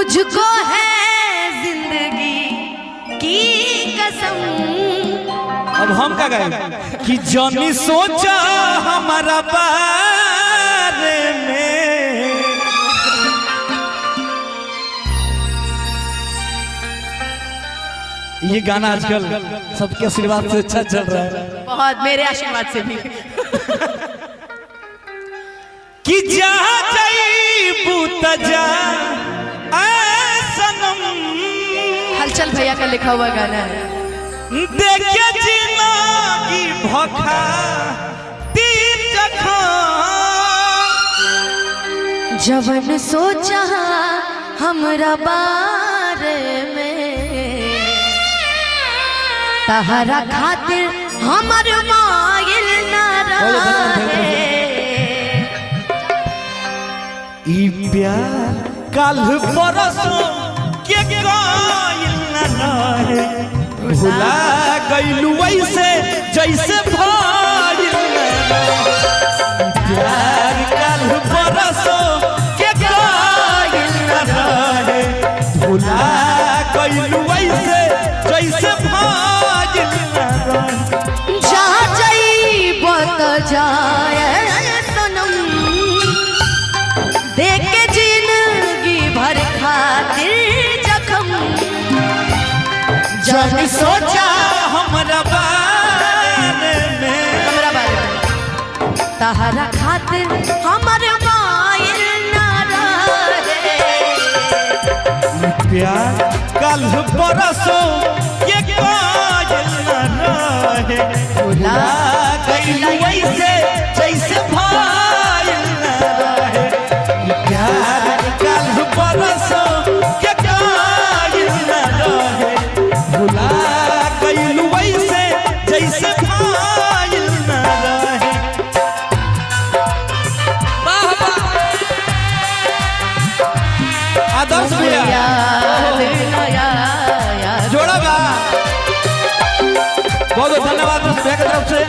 मुझको है जिंदगी की कसम। अब हम क्या गाए कि जॉनी सोचा हमारा बारे में। ये गाना आजकल सबके आशीर्वाद से अच्छा चल रहा है, बहुत, मेरे आशीर्वाद से भी। कि जा जाइबू त जा सनम। हलचल भैया का लिखा हुआ गाना है। देखे जिंदगी भखा तीर जखा। जवन सोचा हमरा बारे में, तहरा खातिर हमर मायल ना रहे। ई प्यार कल परसों के कायल न रहे। भुला गइलू ऐसे जैसे भाइल न रहे। प्यार कल परसों के कायल न रहे। भुला गइलू ऐसे जैसे भाइल न रहे। जा जाइबो त जाए सनम, देख के जिंदगी भर खातिर जखम। जब सोचा हमरा बारे में, तहरा खातिर हमर मायल ना रहे। प्यार कल परसों के कायल न रहे। भुला गइलू ऐसे जैसे भाइल न रहे। प्यार कल परसों के कायल न रहे। भुला गइलू ऐसे जैसे भाइल न रहे। आदर्श भैया याद नया जोड़ा बा। बहुत बहुत धन्यवाद उस भैया की तरफ से।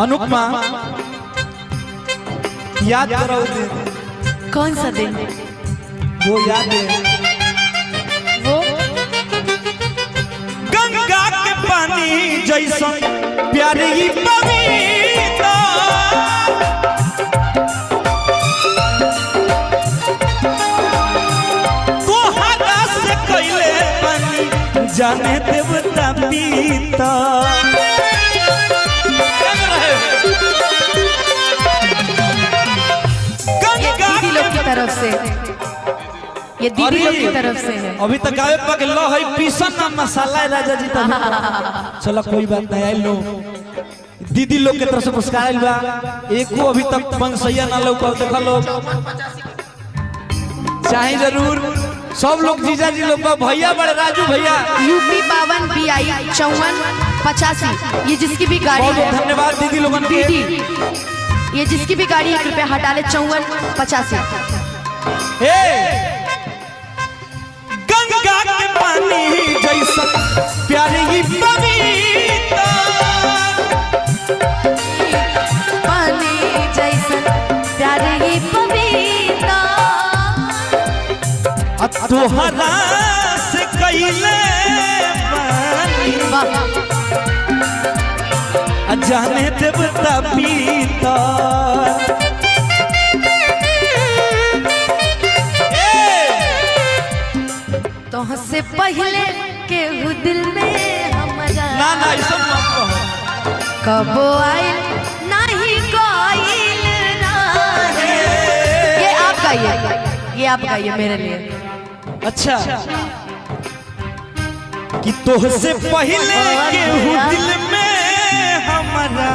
अनुपमा याद करो दिन। कौन सा दिन? वो याद है वो गंगा के पानी जैसा प्यारी पवित्र। तोहरा से कैले पानी जाने देवता पीता। तरफ से, ये दीदी लोग की तरफ से है। अभी तक आवे पक लो है पीसन ना मसाला है राजा जी। तो चलो कोई बात नहीं, आई लो दीदी लोग के तरफ से पुरस्कार आइल बा। एको अभी तक पंसैया ना लो कल देख लो चाहे जरूर सब लोग जीजा जी लोग भैया बड़े राजू भैया यूपी 52 BI 5485। ये जिसकी भी गाड़ी है, धन्यवाद दीदी लोगन के। ये जिसकी भी गाड़ी है कृपया हटा ले 5485। गंगा के पानी जैसा प्यारी पवित्र। पानी जैसा प्यारी पवित्र। तोहरा से कैले पानी जाने देवता पीता। तुमसे पहले के दिल में हमारा ना ना ऐसा मत कहो। कब आइल नहीं कोइल नहीं। ये आप गाइए, ये आप गाइए मेरे लिए। अच्छा कि तोहसे पहले के दिल में हमारा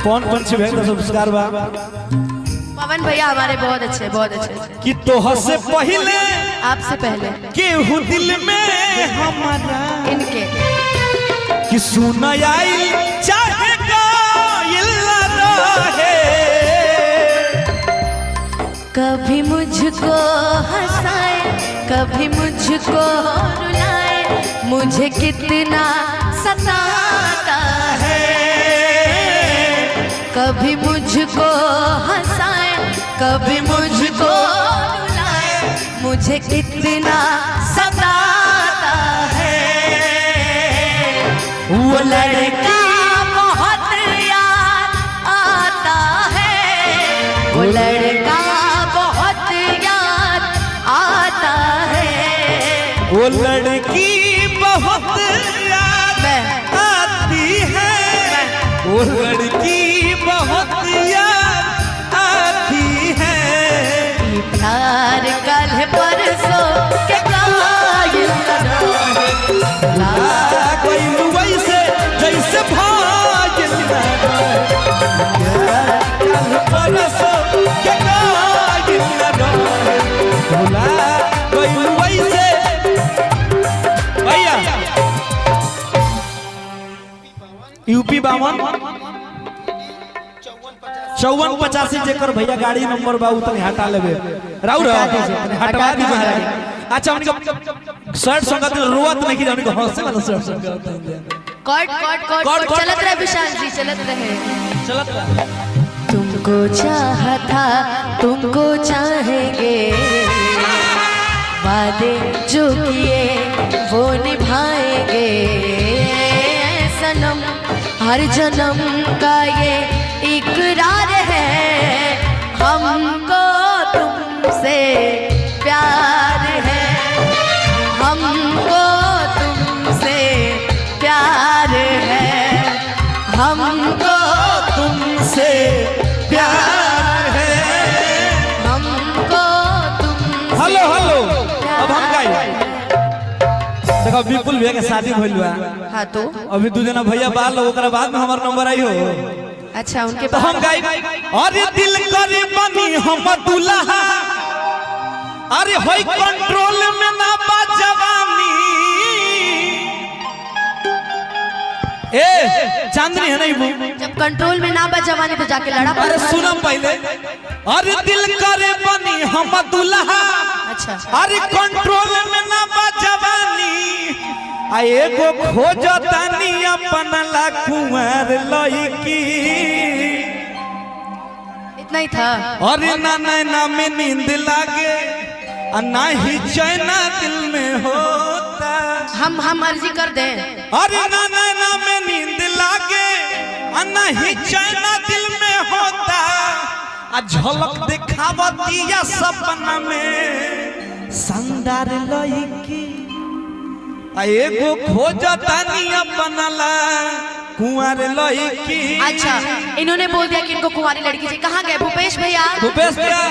कौन कौन से भैया संस्कार बा पवन भैया हमारे बहुत अच्छे बहुत अच्छे। कि तोह से पहले आपसे पहले केहू दिल में हमारा इनके कि सुन आई चाहे गायल रहे, कभी मुझको हंसाए कभी मुझको रुलाए, मुझे कितना सताता है। कभी मुझको हंसाए कभी मुझको रुलाए, मुझे कितना सताता है। वो लड़का बहुत याद आता है, वो लड़का बहुत याद आता है। वो लड़की बहुत याद आती है, वो लड़की बहुत याद आती है। प्यार कल परसों के कायल कोई वैसे जैसे भागिल कल परसों के कायल कोई वैसे। भैया यूपी 52-85 जेकर भैया गाड़ी नंबर बाबू तक हटा लेबे राउर हटवा दी महाराज। अच्छा उनका शर्ट संगत रोवत नहीं कि उनको हंसे वाला शर्ट संगत कट कट कट चलत रहे विशाल जी चलत रहे चलत रहा। तुमको चाहा था तुमको चाहेंगे, वादे जो किए वो निभाएंगे। सनम हर जन्म का ये इकरार है, हमको तुमसे प्यार है, हमको तुमसे प्यार है, हमको तुमसे प्यार है, हमको तुमसे। हेलो हेलो अब हम गाई देखो विपुल भैया के शादी भइल बा। हाँ तो अभी 2 जना भैया बाल ओकरा बाद में हमार नंबर आई हो। अच्छा उनके तो हम गाई अरे दिल करे बनी हम दुल्हा, अरे होई कंट्रोल में ना बा जवानी। ए चांदनी है नहीं वो जब कंट्रोल में ना बच जवानी तो जाके लड़ा। अरे सुनो पहले, अरे दिल करे बनी हम दुल्हा, अच्छा अरे कंट्रोल में ना बा जवानी। आ एगो खोजतानी अपन ला कुंवर लईकी, इतना ही था। अरे ना नैना में नींद लागे और ना ही चैना दिल में होता। हम अर्जी कर दें। अरे ना नैना में नींद लागे और ना ही चैना दिल में होता। आ झलक दिखावती या सपना में संदार लईकी, आ एगो खोजतानी अपन ला कुंवर लईकी। अच्छा इन्होंने बोल दिया कि इनको कुंवारी लड़की चाहिए। कहाँ गए भूपेश भैया? भूपेश भैया,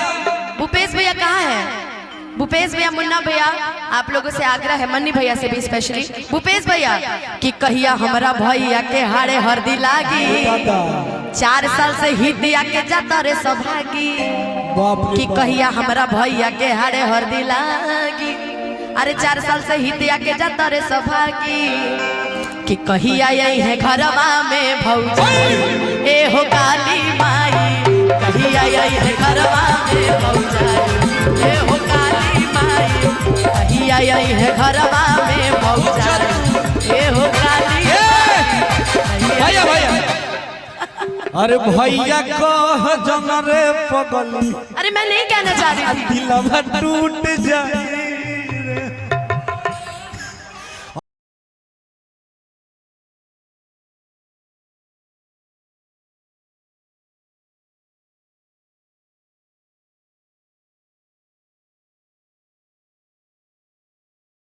भूपेश भैया कहाँ है? भूपेश भैया, मुन्ना भैया, आप लोगों से आग्रह है, मन्नी भैया से भी स्पेशली, भूपेश भैया कि कहिया हमारा भैया के हाड़े हरदी लागी। 4 साल से ही दिया के जाता रे सौभागी, कि कहिया हमारा भैया के हाड़े हरदी लागी। अरे 4 साल से ही दिया के जाता रे सौभागी, कि कहिया यही है घरवा में भौजाई। ए हो काली माई, कहिया यही है घरवा में भौजाई। ए हो काली माई, कहिया यही है घरवा में भौजाई। ए हो काली भैया भैया, अरे भैया कह जन रे पगली, अरे मैं नहीं कहना चाह रही थी। दिलवा टूट जाए